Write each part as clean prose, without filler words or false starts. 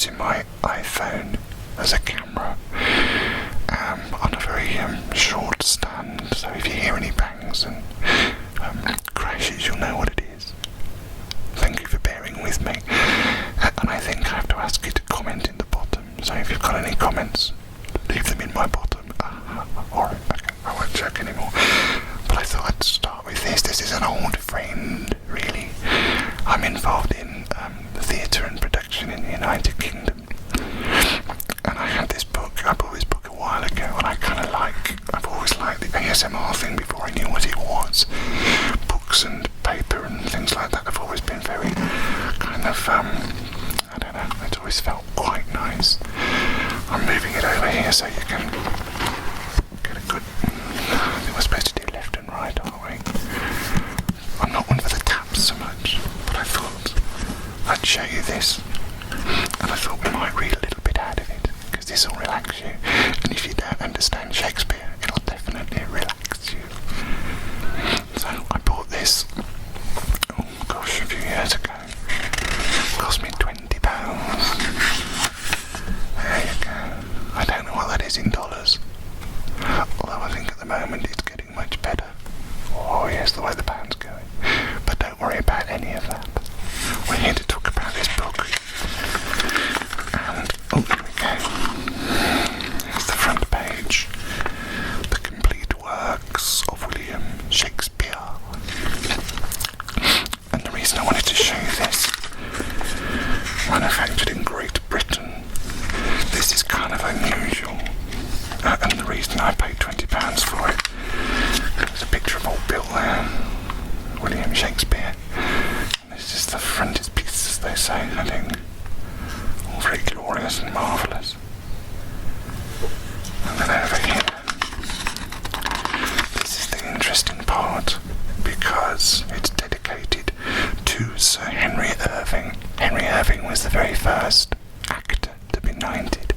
using my iPhone as a camera on a very short stand, so if you hear any bangs and crashes, you'll know what it is. Thank you for bearing with me. And I think I have to ask you to comment in the bottom, so if you've got any comments, leave them in my bottom. Alright, okay, I won't joke anymore. But I thought I'd start with this. This is an old friend, really. I'm involved in theatre and production in the United Kingdom. And I had this book, I bought this book a while ago, and I've always liked the ASMR thing before I knew what it was. Books and paper and things like that have always been very kind of, I don't know, it's always felt quite nice. I'm moving it over here so you can get a good, I think we're supposed to do left and right, aren't we? I'm not one for the taps so much, but I thought I'd show you this, and I thought we might read a little bit out of it, because this will relax you, and if you don't understand Shakespeare, it'll definitely relax you. So I bought this, oh gosh, a few years ago. It cost me £20. There you go. I don't know what that is in dollars, although I think at the moment it's getting much better. Oh yes, the way the pound's going. But don't worry about any of that. We're here to talk about this book. And, oh, here we go. Here's the front page. The Complete Works of Shakespeare. And the reason I wanted to show you this, manufactured in Great Britain. This is kind of unusual. And the reason I paid £20 for it, there's a picture of old Bill there, William Shakespeare. And this is the frontispiece, as they say, I think. All very glorious and marvellous. And then over here, this is the interesting part, because it's dedicated to Sir Henry Irving. Henry Irving was the very first actor to be knighted.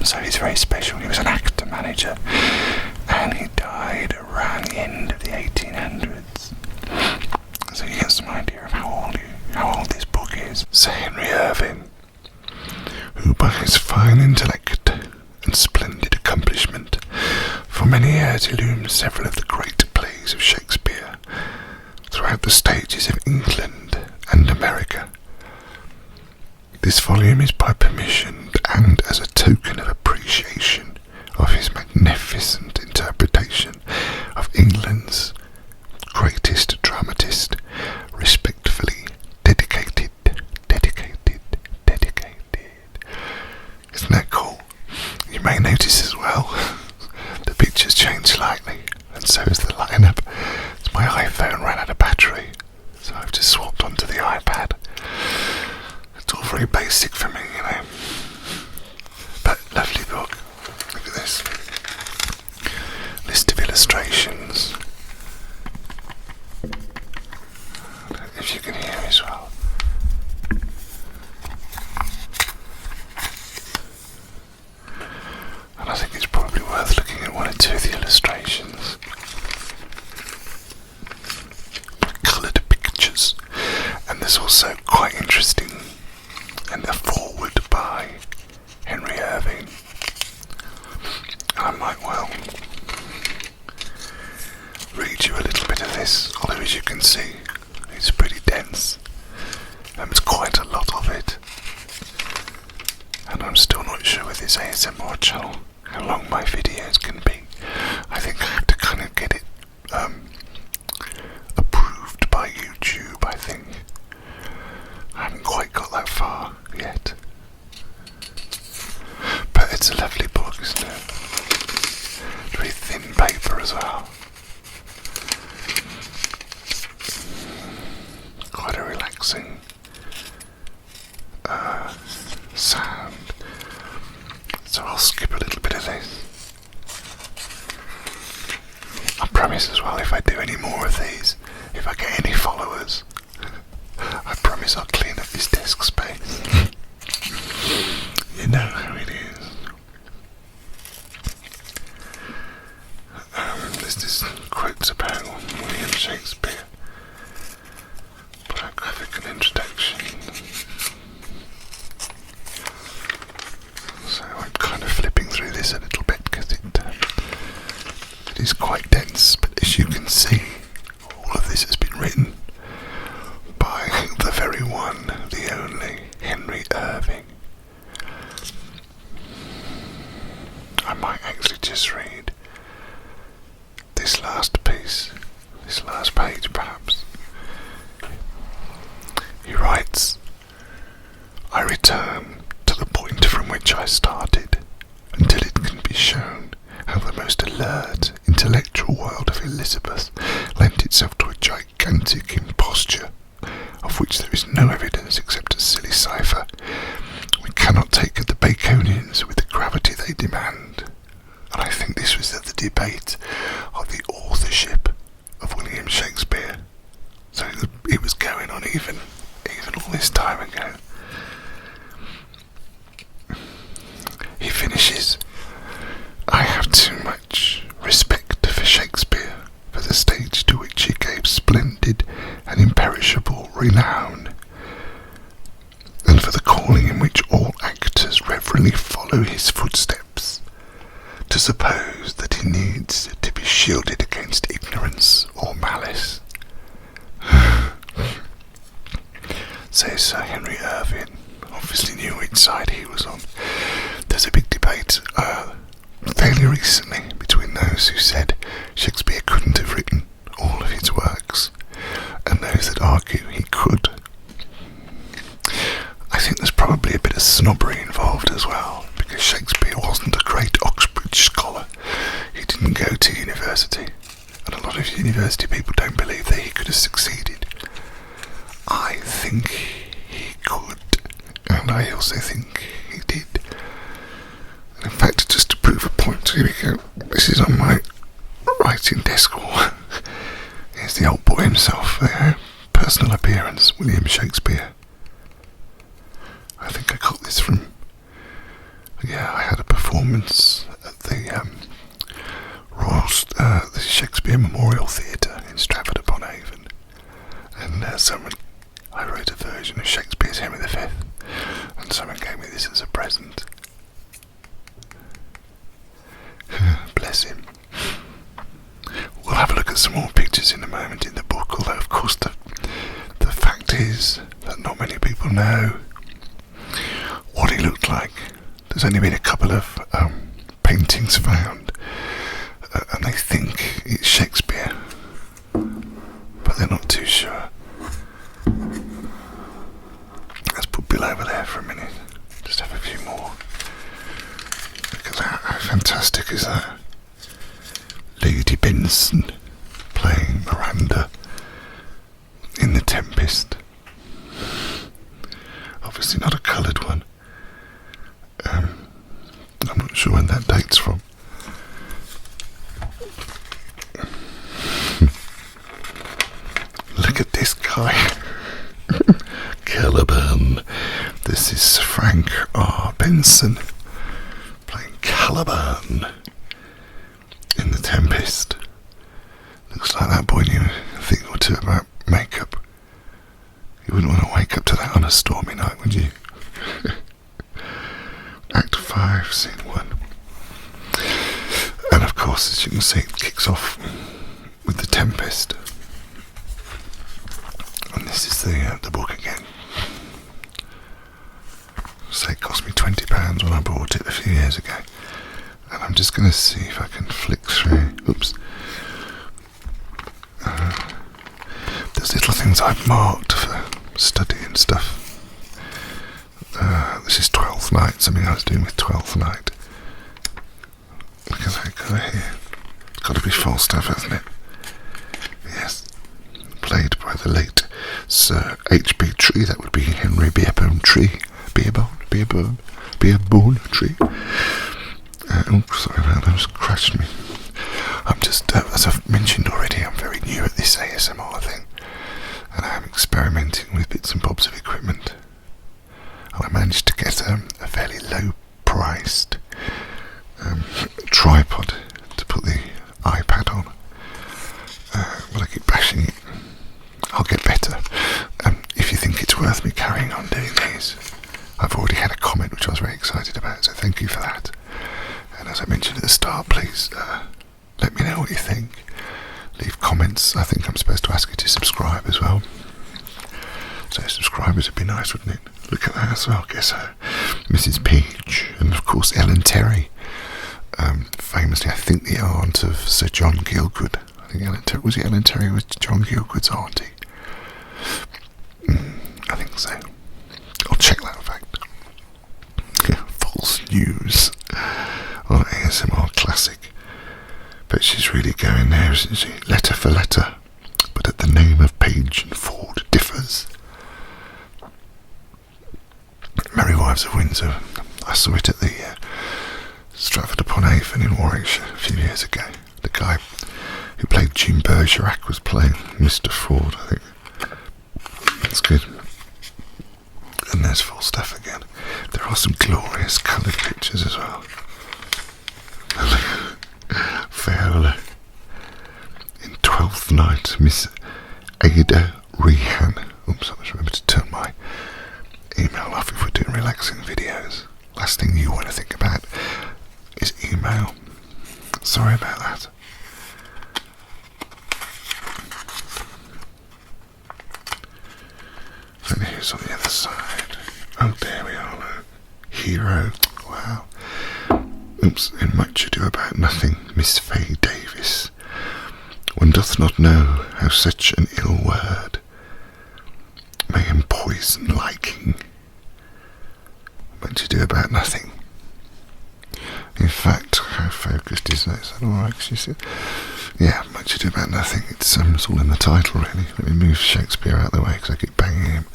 So he's very special. He was an actor manager, and he died around the end of the 1800s. So you get some idea of how old this book is. Sir Henry Irving, who by his fine intellect and splendid accomplishment for many years illumined several of the great plays of Shakespeare throughout the stages of England and America. This volume is by permission and as a token of appreciation of his magnificent interpretation of England's greatest dramatist, respectfully dedicated. Isn't that cool? You may notice as well, the picture's changed slightly, and so is the lineup. My iPhone ran out of battery, so I've just swapped onto the iPad. It's all very basic for me, you know. But lovely book. Look at this. List of illustrations. I don't know if you can hear as well. And I think it's probably worth looking at one or two of the illustrations. Coloured pictures. And there's also quite interesting in the foreword by Henry Irving. I might well read you a little bit of this, although as you can see it's pretty dense. There's quite a lot of it, and I'm still not sure with this ASMR channel how long my videos can be. I think I have to kind of get it approved by YouTube, I think. I haven't quite got that far yet. But it's a lovely book, isn't it? Very thin paper as well. Quite a relaxing sound. So I'll skip a little bit of this. I return to the point from which I started, until it can be shown how the most alert, intellectual world of Elizabeth lent itself to a gigantic imposture, of which there is no evidence except a silly cipher. We cannot take the Baconians with the gravity they demand. And I think this was at the debate of the authorship of William Shakespeare. So it was going on even all this time ago. He finishes, I have too much respect for Shakespeare, for the stage to which he gave splendid and imperishable renown, and for the calling in which all actors reverently follow his footsteps, to suppose that he needs to be shielded against ignorance or malice. Says Sir Henry Irving, obviously knew which side he was on. There's a big debate fairly recently between those who said Shakespeare couldn't have written all of his works and those that argue he could. I think there's probably a bit of snobbery involved as well, because Shakespeare wasn't a great Oxbridge scholar. He didn't go to university, and a lot of university people don't believe that he could have succeeded. I think he could, and I also think he did. And in fact, just to prove a point, here we go. This is on my writing desk wall. Here's the old boy himself there. Personal appearance, William Shakespeare. I think I got this from... Yeah, I had a performance at the the Shakespeare Memorial Theatre in Stratford-upon-Avon. And I wrote a version of Shakespeare's Henry V, and someone gave me this as a present. Bless him. We'll have a look at some more pictures in a moment in the book, although of course the fact is that not many people know what he looked like. There's only been a couple of paintings found, and they think it's Shakespeare, but they're not too sure. Let's put Bill over there for a minute. Just have a few more. Look at that. How fantastic is that? Lady Benson playing Miranda in The Tempest. Obviously not a coloured one. I'm not sure when that dates from. Look at this guy. Caliban. This is Frank R. Benson playing Caliban in The Tempest. Looks like that boy knew a thing or two about makeup. You wouldn't want to wake up to that on a stormy night, would you? Act 5, Scene 1. And of course, as you can see, it kicks off with The Tempest. And this is the book again. So it cost me £20 when I bought it a few years ago. And I'm just going to see if I can flick through. Oops. There's little things I've marked for study and stuff. This is 12th Night, something I was doing with 12th Night. Look at that guy here. It's got to be Falstaff, hasn't it? Yes. Played by the late Sir H.B. Tree. That would be Henry Beerbohm Tree. Beerbohm Tree. Oh, sorry about that, just crashed me. I'm just, as I've mentioned already, I'm very new at this ASMR thing, and I'm experimenting with bits and bobs of equipment. And I managed to get a fairly low-priced tripod to put the iPad on, but I keep bashing it. I'll get better. If you think it's worth me carrying on doing these, I've already had a comment which I was very excited about, so thank you for that. And as I mentioned at the start, please let me know what you think. Leave comments. I think I'm supposed to ask you to subscribe as well. So subscribers would be nice, wouldn't it? Look at that as well. Guess her, Mrs. Peach, and of course Ellen Terry. Famously, I think the aunt of Sir John Gielgud. I think Ellen Terry was John Gielgud's auntie. I think so. I'll check that fact. news on ASMR Classic. But she's really going there, isn't she? Letter for letter, but at the name of Page and Ford differs. Merry Wives of Windsor. I saw it at the Stratford-upon-Avon in Warwickshire a few years ago. The guy who played Jean Bergerac was playing Mr. Ford, I think. That's good. And there's Falstaff again. There are some glorious coloured pictures as well. Viola. In Twelfth Night, Miss Ada Rehan. Oops, I must remember to turn my email off if we're doing relaxing videos. Last thing you want to think about is email. Sorry about that. And here's on the other side. Oh, there we are. Look. Hero. Wow. Oops, in Much Ado About Nothing, Miss Fay Davis. One doth not know how such an ill word may empoison liking. Much Ado About Nothing. In fact, how focused is that? Is that alright? Yeah, Much Ado About Nothing. It's all in the title, really. Let me move Shakespeare out of the way because I keep banging him.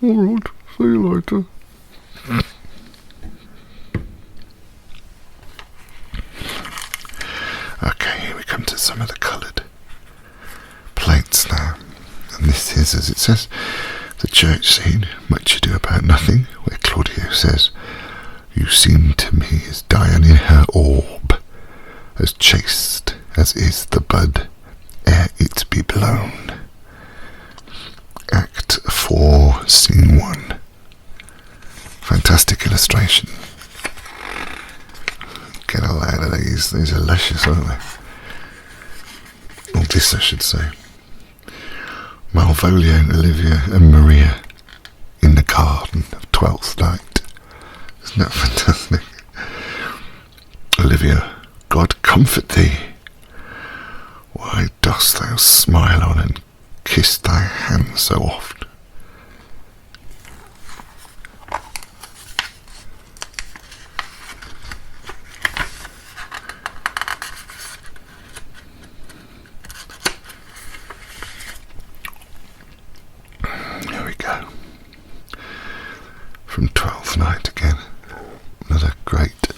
Alright, see you later. Okay, here we come to some of the coloured plates now. And this is, as it says, the church scene, Much Ado About Nothing, where Claudio says, "You seem to me as Dian in her orb, as chaste as is the bud ere it be blown." Act 4, Scene 1. Fantastic illustration. Get a load of these. These are luscious, aren't they? Or this, I should say. Malvolio, Olivia and Maria in the garden of Twelfth Night. Isn't that fantastic? Olivia, God comfort thee. Why dost thou smile on and kiss thy hand so oft? Here we go. From Twelfth Night again. Another great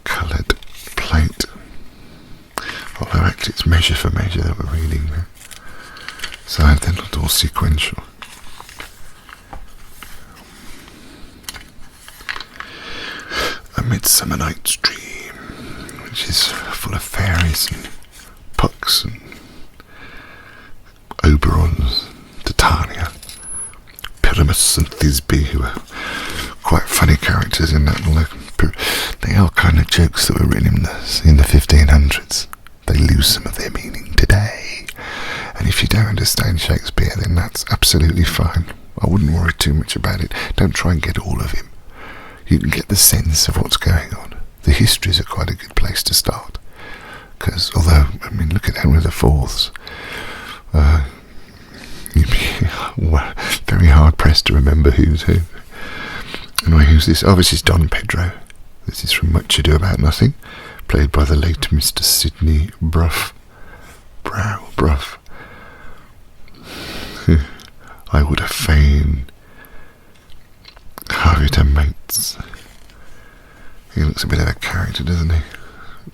coloured plate. Although actually it's measure for measure that we're reading there. So they're not all sequential. A Midsummer Night's Dream, which is full of fairies and pucks and oberons, Titania, Pyramus and Thisbe, who are quite funny characters in that. They are kind of jokes that were written in the 1500s. They lose some of their meaning today. And if you don't understand Shakespeare, then that's absolutely fine. I wouldn't worry too much about it. Don't try and get all of him. You can get the sense of what's going on. The histories are quite a good place to start. Because although, I mean, look at Henry IV's. You'd be very hard pressed to remember who's who. Anyway, who's this? Oh, this is Don Pedro. This is from Much Ado About Nothing, played by the late Mr. Sidney Brough. I would have fain have it a mates. He looks a bit of a character, doesn't he?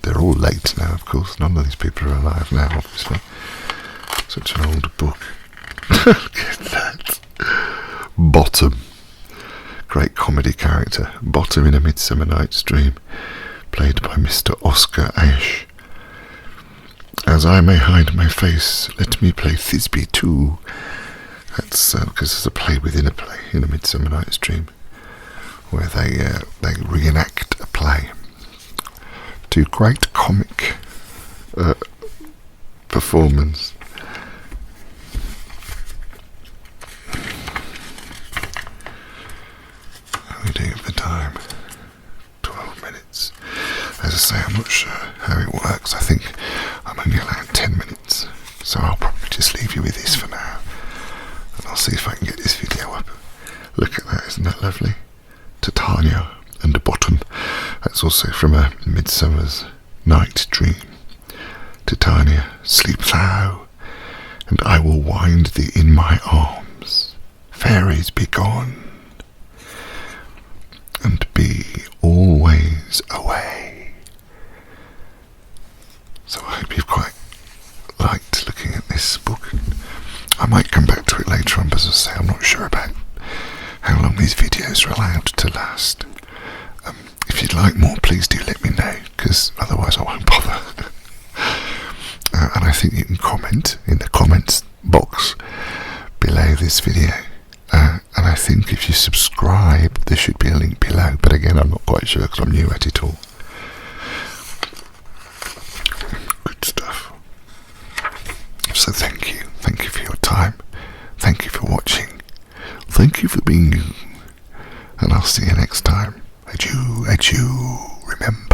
They're all late now, of course. None of these people are alive now, obviously. Such an old book. Look at that. Bottom. Great comedy character. Bottom in A Midsummer Night's Dream, played by Mr. Oscar Ashe. As I may hide my face, let me play Thisbe too. That's because there's a play within a play in A Midsummer Night's Dream, where they reenact a play. Two great comic performance. How are we doing for time? 12 minutes. As I say, I'm not sure how it works. I think I'm only allowed 10 minutes, so I'll probably just leave you with this for now, and I'll see if I can get this video up. Look at that, isn't that lovely? Titania, and a bottom. That's also from A Midsummer's Night Dream. Titania, sleep thou, and I will wind thee in my arms. Fairies, be gone, and be always away. So I hope you've quite liked looking at this book. I might come back to it later on, but as I say, I'm not sure about how long these videos are allowed to last. If you'd like more, please do let me know, because otherwise I won't bother. And I think you can comment in the comments box below this video. And I think if you subscribe, there should be a link below. But again, I'm not quite sure because I'm new at it all. Good stuff. So thank you. Thank you for your time. Thank you for watching. Thank you for being you. And I'll see you next time. Adieu, adieu. Remember.